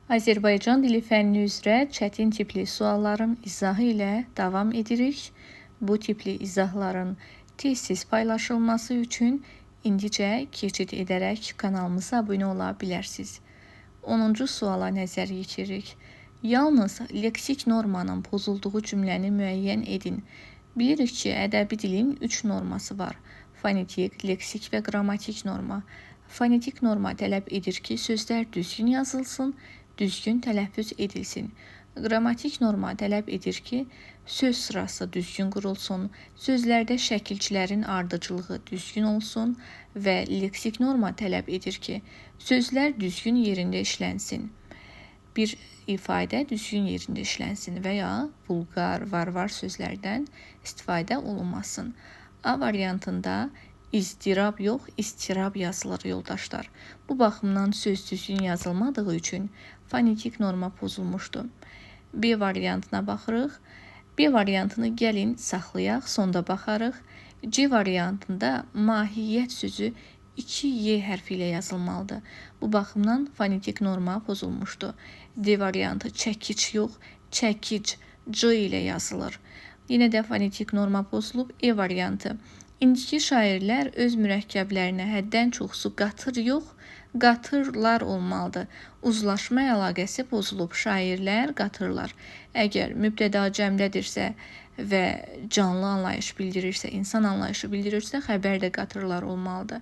Azərbaycan dili fənni üzrə çətin tipli sualların izahı ilə davam edirik. Bu tipli izahların tez-tez paylaşılması üçün indicə keçid edərək kanalımıza abunə ola bilərsiniz. 10-cu suala nəzər yetiririk. Yalnız leksik normanın pozulduğu cümləni müəyyən edin. Bilirik ki, ədəbi dilin 3 norması var. Fonetik, leksik və qrammatik norma. Fonetik norma tələb edir ki, sözlər düzgün yazılsın, düzgün tələffüz edilsin. Qrammatik norma tələb edir ki, söz sırası düzgün qurulsun, sözlərdə şəkilçilərin ardıcılığı düzgün olsun və leksik norma tələb edir ki, sözlər düzgün yerində işlənsin. Bir ifadə düzgün yerində işlənsin və ya vulqar, var sözlərdən istifadə olunmasın. A variantında izdirab yox, istirab yazılır yoldaşlar. Bu baxımdan söz düzgün yazılmadığı üçün fonetik norma pozulmuşdur. B variantına baxırıq. B variantını gəlin saxlayaq, sonda baxarıq. C variantında mahiyyət sözü 2Y hərfi ilə yazılmalıdır. Bu baxımdan fonetik norma pozulmuşdur. D variantı çəkic yox, çəkic C ilə yazılır. Yenə də fonetik norma pozulub. E variantı. İndiki şairlər öz mürəkkəblərinə həddən çoxsu qatır yox, qatırlar olmalıdır. Uzlaşma əlaqəsi pozulub. Şairlər qatırlar. Əgər mübtəda cəmdədirsə və canlı anlayış bildirirsə, insan anlayışı bildirirsə, xəbər də qatırlar olmalıdır.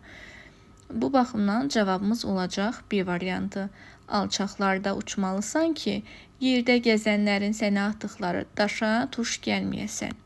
Bu baxımdan cavabımız olacaq B variantı. Alçaqlarda uçmalısan ki, yerdə gəzənlərin sənə atdıqları daşa tuş gəlməyəsən.